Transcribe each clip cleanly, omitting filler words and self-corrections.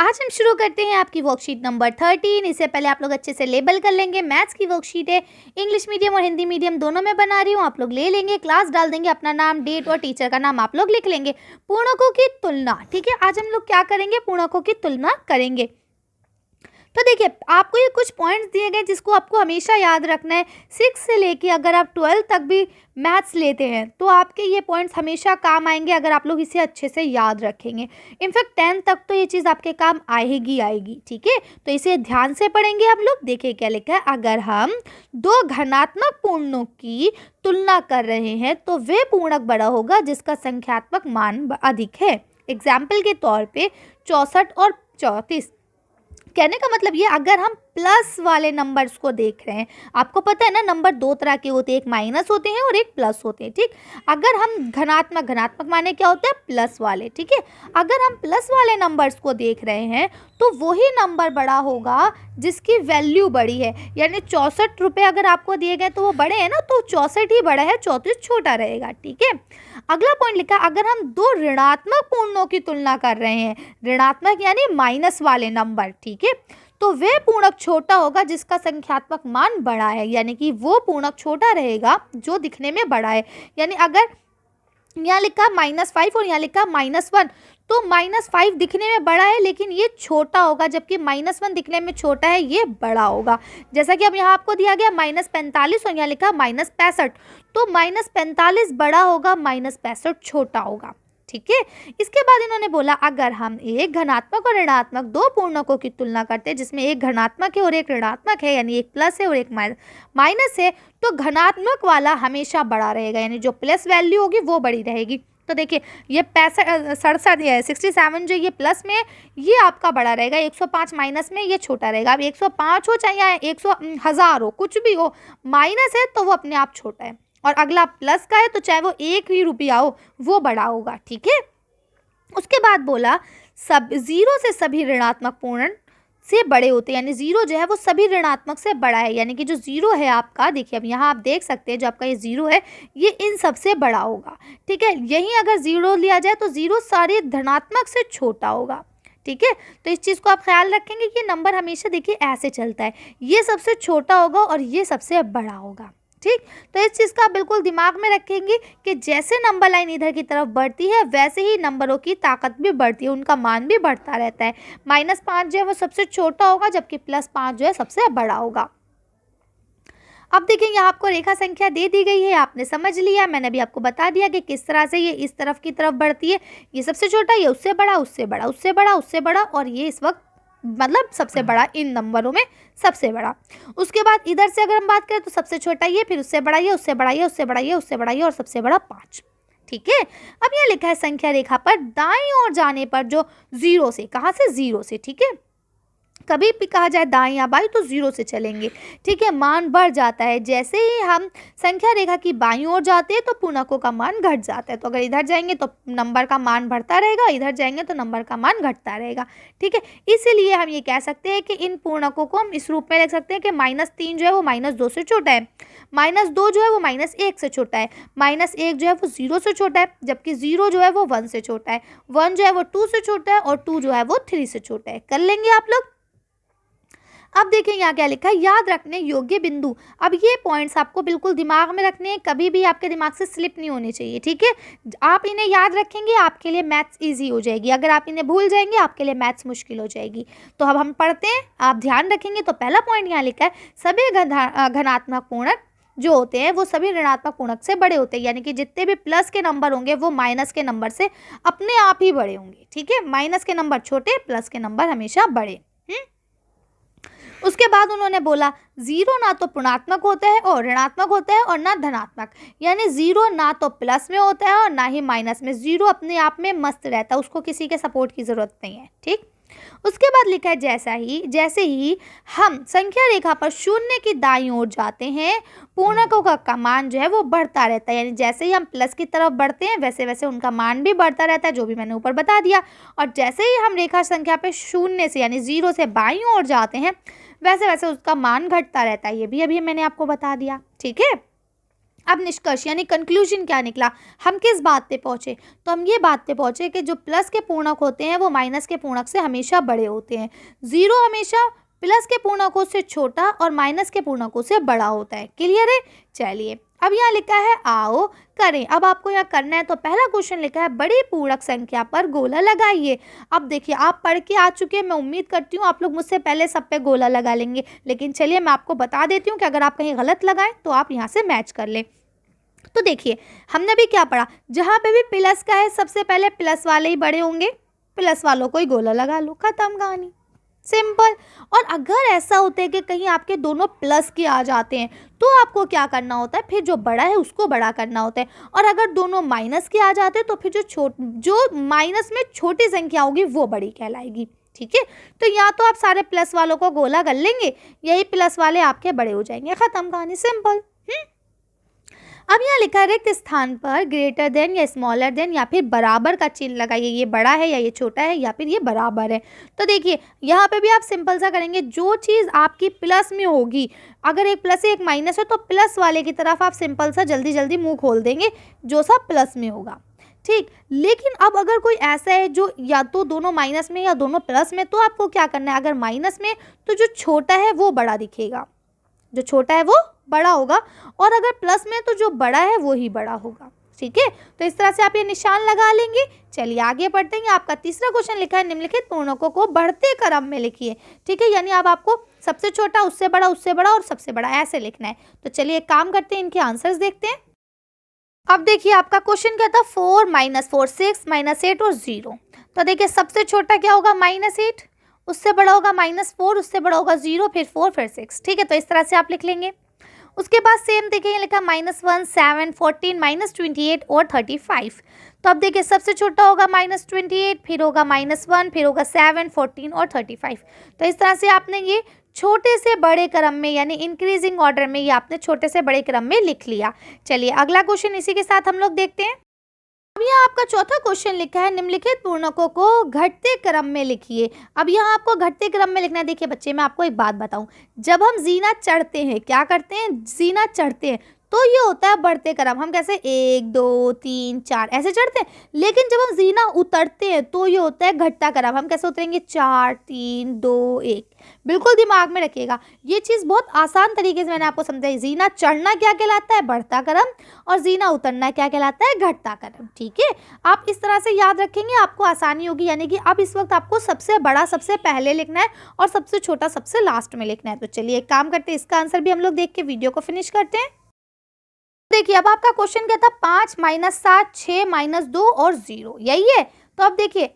आज हम शुरू करते हैं आपकी वर्कशीट नंबर 13। इससे पहले आप लोग अच्छे से लेबल कर लेंगे। मैथ्स की वर्कशीट है, इंग्लिश मीडियम और हिंदी मीडियम दोनों में बना रही हूँ। आप लोग ले लेंगे, क्लास डाल देंगे, अपना नाम, डेट और टीचर का नाम आप लोग लिख लेंगे। पूर्णकों की तुलना, ठीक है। आज हम लोग क्या करेंगे, पूर्णकों की तुलना करेंगे। तो देखिए, आपको ये कुछ पॉइंट्स दिए गए जिसको आपको हमेशा याद रखना है। 6 से लेके अगर आप 12 तक भी मैथ्स लेते हैं तो आपके ये पॉइंट्स हमेशा काम आएंगे अगर आप लोग इसे अच्छे से याद रखेंगे। इनफैक्ट 10 तक तो ये चीज़ आपके काम आएगी, ठीक है। तो इसे ध्यान से पढ़ेंगे हम लोग। देखिए क्या लिखा है, अगर हम दो धनात्मक पूर्णों की तुलना कर रहे हैं तो वे पूर्णक बड़ा होगा जिसका संख्यात्मक मान अधिक है। एग्जाम्पल के तौर पे 64 और 34। कहने का मतलब ये, अगर हम प्लस वाले नंबर्स को देख रहे हैं, आपको पता है ना नंबर दो तरह के होते हैं, एक माइनस होते हैं और एक प्लस होते हैं, ठीक। अगर हम घनात्मक माने क्या होता है, प्लस वाले, ठीक है। अगर हम प्लस वाले नंबर्स को देख रहे हैं तो वही नंबर बड़ा होगा जिसकी वैल्यू बड़ी है। यानी 64 रुपये अगर आपको दिए गए तो वो बड़े हैं ना, तो 64 ही बड़ा है, 34 छोटा रहेगा, ठीक है। अगला पॉइंट लिखा, अगर हम दो ऋणात्मक पूर्णों की तुलना कर रहे हैं, ऋणात्मक यानी माइनस वाले नंबर, ठीक है, तो वे पूर्णक छोटा होगा जिसका संख्यात्मक मान बड़ा है। यानी कि वो पूर्णक छोटा रहेगा जो दिखने में बड़ा है। यानी अगर यहाँ लिखा -5 और यहाँ लिखा -1, तो -5 दिखने में बड़ा है लेकिन ये छोटा होगा, जबकि -1 दिखने में छोटा है, ये बड़ा होगा। जैसा कि अब यहाँ आपको दिया गया -45 और यहाँ लिखा -65, तो -45 बड़ा होगा, -65 छोटा होगा, ठीक है। इसके बाद इन्होंने बोला, अगर हम एक धनात्मक और ऋणात्मक दो पूर्णकों की तुलना करते हैं जिसमें एक धनात्मक है और एक ऋणात्मक है, यानी एक प्लस है और एक माइनस है, तो धनात्मक वाला हमेशा बड़ा रहेगा, यानी जो प्लस वैल्यू होगी वो बड़ी रहेगी। तो देखिए, ये 67 जो ये प्लस में, ये आपका बड़ा रहेगा। 105 माइनस में, ये छोटा रहेगा। अब 105 हो चाहे 1000 हो, कुछ भी हो, माइनस है तो वो अपने आप छोटा है। और अगला प्लस का है तो चाहे वो 1 ही रुपया हो, वो बड़ा होगा, ठीक है। उसके बाद बोला, सब 0 से सभी ऋणात्मक पूर्ण से बड़े होते हैं, यानी 0 जो है वो सभी ऋणात्मक से बड़ा है। यानी कि जो 0 है आपका, देखिए अब यहाँ आप देख सकते हैं, जो आपका ये 0 है ये इन सब से बड़ा होगा, ठीक है। यहीं अगर 0 लिया जाए तो 0 सारे धनात्मक से छोटा होगा, ठीक है। तो इस चीज़ को आप ख्याल रखेंगे कि नंबर हमेशा देखिए ऐसे चलता है, ये सबसे छोटा होगा और ये सबसे बड़ा होगा, ठीक। तो इस चीज़ का आप बिल्कुल दिमाग में रखेंगे कि जैसे नंबर लाइन इधर की तरफ बढ़ती है वैसे ही नंबरों की ताकत भी बढ़ती है, उनका मान भी बढ़ता रहता है। -5 जो है वो सबसे छोटा होगा, जबकि +5 जो है सबसे बड़ा होगा। अब देखिए, यहाँ आपको रेखा संख्या दे दी गई है, आपने समझ लिया। मैंने अभी आपको बता दिया कि किस तरह से ये इस तरफ की तरफ बढ़ती है। ये सबसे छोटा, ये उससे बड़ा, उससे बड़ा, उससे बड़ा, उससे बड़ा, और ये इस वक्त मतलब सबसे बड़ा, इन नंबरों में सबसे बड़ा। उसके बाद इधर से अगर हम बात करें तो सबसे छोटा ये, फिर उससे बड़ा ये, उससे बड़ा ये, उससे बड़ा ये, उससे बड़ा ये, और सबसे बड़ा 5, ठीक है। अब यह लिखा है, संख्या रेखा पर दाईं ओर जाने पर जो 0 से, कहाँ से, 0 से, ठीक है। कभी भी कहा जाए दाएं या बाएं तो 0 से चलेंगे, ठीक है। मान बढ़ जाता है, जैसे ही हम संख्या रेखा की बाईं ओर जाते हैं तो पूर्णकों का मान घट जाता है। तो अगर इधर जाएंगे तो नंबर का मान बढ़ता रहेगा, इधर जाएंगे तो नंबर का मान घटता रहेगा, ठीक है। इसीलिए हम ये कह सकते हैं कि इन पूर्णकों को हम इस रूप में लिख सकते हैं कि -3 जो है वो -2 से छोटा है, -2 जो है वो -1 से छोटा है, -1 जो है वो 0 से छोटा है, जबकि 0 जो है वो 1 से छोटा है, 1 जो है वो 2 से छोटा है, और 2 जो है वो 3 से छोटा है। कर लेंगे आप लोग। अब देखिए यहाँ क्या लिखा है, याद रखने योग्य बिंदु। अब ये पॉइंट्स आपको बिल्कुल दिमाग में रखने हैं, कभी भी आपके दिमाग से स्लिप नहीं होने चाहिए, ठीक है। आप इन्हें याद रखेंगे, आपके लिए मैथ्स इजी हो जाएगी। अगर आप इन्हें भूल जाएंगे, आपके लिए मैथ्स मुश्किल हो जाएगी। तो अब हम पढ़ते हैं, आप ध्यान रखेंगे। तो पहला पॉइंट यहाँ लिखा है, सभी धनात्मक पूर्णक जो होते हैं वो सभी ऋणात्मक पूर्णक से बड़े होते हैं। यानी कि जितने भी प्लस के नंबर होंगे वो माइनस के नंबर से अपने आप ही बड़े होंगे, ठीक है। माइनस के नंबर छोटे, प्लस के नंबर हमेशा बड़े। उसके बाद उन्होंने बोला, 0 ना तो ऋणात्मक होता है और ऋणात्मक होता है और ना धनात्मक। यानी 0 ना तो प्लस में होता है और ना ही माइनस में। 0 अपने आप में मस्त रहता है, उसको किसी के सपोर्ट की ज़रूरत नहीं है, ठीक। उसके बाद लिखा है, जैसे ही हम संख्या रेखा पर 0 की दाईं ओर जाते हैं पूर्णकों का मान जो है वो बढ़ता रहता है। यानी जैसे ही हम प्लस की तरफ बढ़ते हैं वैसे वैसे उनका मान भी बढ़ता रहता है, जो भी मैंने ऊपर बता दिया। और जैसे ही हम रेखा संख्या पे 0 से यानी 0 से बाईं ओर जाते हैं वैसे वैसे उसका मान घटता रहता है। ये भी अभी मैंने आपको बता दिया, ठीक है। अब निष्कर्ष यानी कंक्लूजन क्या निकला, हम किस बात पे पहुँचे, तो हम ये बात पे पहुँचे कि जो प्लस के पूर्णांक होते हैं वो माइनस के पूर्णांक से हमेशा बड़े होते हैं। ज़ीरो हमेशा प्लस के पूर्णांकों से छोटा और माइनस के पूर्णांकों से बड़ा होता है। क्लियर है? चलिए अब यहाँ लिखा है आओ करें। अब आपको यहाँ करना है, तो पहला क्वेश्चन लिखा है बड़ी पूर्णांक संख्या पर गोला लगाइए। अब देखिए आप पढ़ के आ चुके हैं, मैं उम्मीद करती हूँ आप लोग मुझसे पहले सब पे गोला लगा लेंगे, लेकिन चलिए मैं आपको बता देती हूँ कि अगर आप कहीं गलत लगाएं तो आप यहाँ से मैच कर लें। तो देखिए हमने भी क्या पढ़ा, जहाँ पे भी प्लस का है सबसे पहले प्लस वाले ही बड़े होंगे, प्लस वालों को ही गोला लगा लो, खत्म कहानी, सिंपल। और अगर ऐसा होता है कि कहीं आपके दोनों प्लस के आ जाते हैं तो आपको क्या करना होता है, फिर जो बड़ा है उसको बड़ा करना होता है। और अगर दोनों माइनस के आ जाते हैं तो फिर जो माइनस में छोटी संख्या होगी वो बड़ी कहलाएगी। ठीक है, तो या तो आप सारे प्लस वालों को गोला कर लेंगे, यही प्लस वाले आपके बड़े हो जाएंगे, खत्म कहानी, सिंपल। अब यहाँ लिखा है रिक्त स्थान पर ग्रेटर देन या स्मॉलर देन या फिर बराबर का चिन्ह लगाइए। ये बड़ा है या ये छोटा है या फिर ये बराबर है। तो देखिए यहाँ पे भी आप सिंपल सा करेंगे, जो चीज़ आपकी प्लस में होगी, अगर एक प्लस है एक माइनस है तो प्लस वाले की तरफ आप सिंपल सा जल्दी जल्दी मुंह खोल देंगे जो सा प्लस में होगा। ठीक, लेकिन अब अगर कोई ऐसा है जो या तो दोनों माइनस में या दोनों प्लस में, तो आपको क्या करना है, अगर माइनस में तो जो छोटा है वो बड़ा दिखेगा, जो छोटा है वो बड़ा होगा, और अगर प्लस में तो जो बड़ा है वो ही बड़ा होगा। ठीक है, तो इस तरह से आप ये निशान लगा लेंगे। चलिए आगे बढ़ते हैं। आपका तीसरा क्वेश्चन लिखा है निम्नलिखित पूर्णांकों को बढ़ते क्रम में लिखिए। ठीक है, यानी अब आपको सबसे छोटा, उससे बड़ा और सबसे बड़ा ऐसे लिखना है। तो चलिए एक काम करते हैं, इनके आंसर्स देखते हैं। अब देखिए आपका क्वेश्चन क्या था, 4 - 4 6 - 8 और 0। तो देखिए सबसे छोटा क्या होगा, -8, उससे बड़ा होगा -4, उससे बड़ा होगा 0, फिर 4, फिर 6। ठीक है, तो इस तरह से आप लिख लेंगे। उसके बाद सेम देखिए लिखा -1 7 14 -28 और 35। तो अब देखिए सबसे छोटा होगा -28, फिर होगा -1, फिर होगा 7 14 और 35। तो इस तरह से आपने ये छोटे से बड़े क्रम में यानी इंक्रीजिंग ऑर्डर में ये आपने छोटे से बड़े क्रम में लिख लिया। चलिए अगला क्वेश्चन इसी के साथ हम लोग देखते हैं। अब यहाँ आपका चौथा क्वेश्चन लिखा है निम्नलिखित पूर्णांकों को घटते क्रम में लिखिए। अब यहाँ आपको घटते क्रम में लिखना है। देखिए बच्चे मैं आपको एक बात बताऊं, जब हम जीना चढ़ते हैं, क्या करते हैं, जीना चढ़ते हैं, तो ये होता है बढ़ते क्रम। हम कैसे 1 2 3 4 ऐसे चढ़ते हैं, लेकिन जब हम जीना उतरते हैं तो ये होता है घटता क्रम। हम कैसे उतरेंगे, 4 3 2 1। बिल्कुल दिमाग में रखिएगा, ये चीज़ बहुत आसान तरीके से मैंने आपको समझाई। जीना चढ़ना क्या कहलाता है, बढ़ता क्रम, और जीना उतरना क्या कहलाता है, घटता क्रम। ठीक है, आप इस तरह से याद रखेंगे, आपको आसानी होगी। यानी कि अब इस वक्त आपको सबसे बड़ा सबसे पहले लिखना है और सबसे छोटा सबसे लास्ट में लिखना है। तो चलिए एक काम करते हैं, इसका आंसर भी हम लोग देख के वीडियो को फिनिश करते हैं। देखिए अब आपका क्वेश्चन क्या था, 5 - 7 6 - 2 और 0, यही है। तो अब देखिए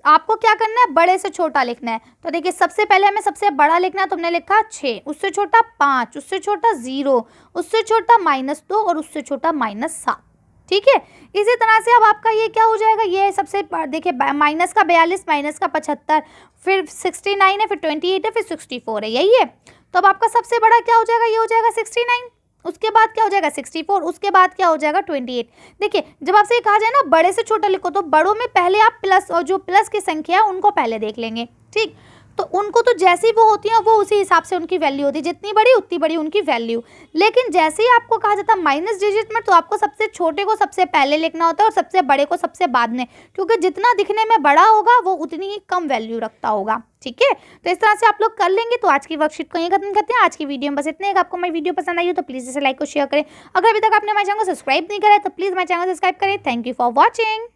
आपको क्या करना है, बड़े से छोटा लिखना है। तो देखिए सबसे पहले हमें सबसे बड़ा लिखना है, तुमने लिखा 6, उससे छोटा 5, उससे छोटा 0, उससे छोटा -2 और उससे छोटा -7। ठीक है, इसी तरह से अब आपका ये क्या हो जाएगा, ये सबसे देखिए माइनस का 42, माइनस का 75, फिर 69 है, फिर 28 है, फिर 64 है, यही है। तो अब आपका सबसे बड़ा क्या हो जाएगा, ये हो जाएगा 69, उसके बाद क्या हो जाएगा 64, उसके बाद क्या हो जाएगा 28। देखिए जब आपसे कहा जाए ना बड़े से छोटा लिखो, तो बड़ों में पहले आप प्लस और जो प्लस की संख्या है उनको पहले देख लेंगे। ठीक, तो उनको तो जैसी वो होती हैं वो उसी हिसाब से उनकी वैल्यू होती है, जितनी बड़ी उतनी बड़ी उनकी वैल्यू। लेकिन जैसे ही आपको कहा जाता है माइनस डिजिट में, तो आपको सबसे छोटे को सबसे पहले लिखना होता है और सबसे बड़े को सबसे बाद में, क्योंकि जितना दिखने में बड़ा होगा वो उतनी ही कम वैल्यू रखता होगा। ठीक है, तो इस तरह से आप लोग कर लेंगे। तो आज की वर्कशीट को यहीं खत्म करते हैं। आज की वीडियो में बस इतने। अगर आपको मेरी वीडियो पसंद आई हो तो प्लीज़ इसे लाइक और शेयर करें। अगर अभी तक आपने हमारे चैनल को सब्सक्राइब नहीं करा है तो प्लीज़ हमारे चैनल को सब्सक्राइब करें। Thank you for watching.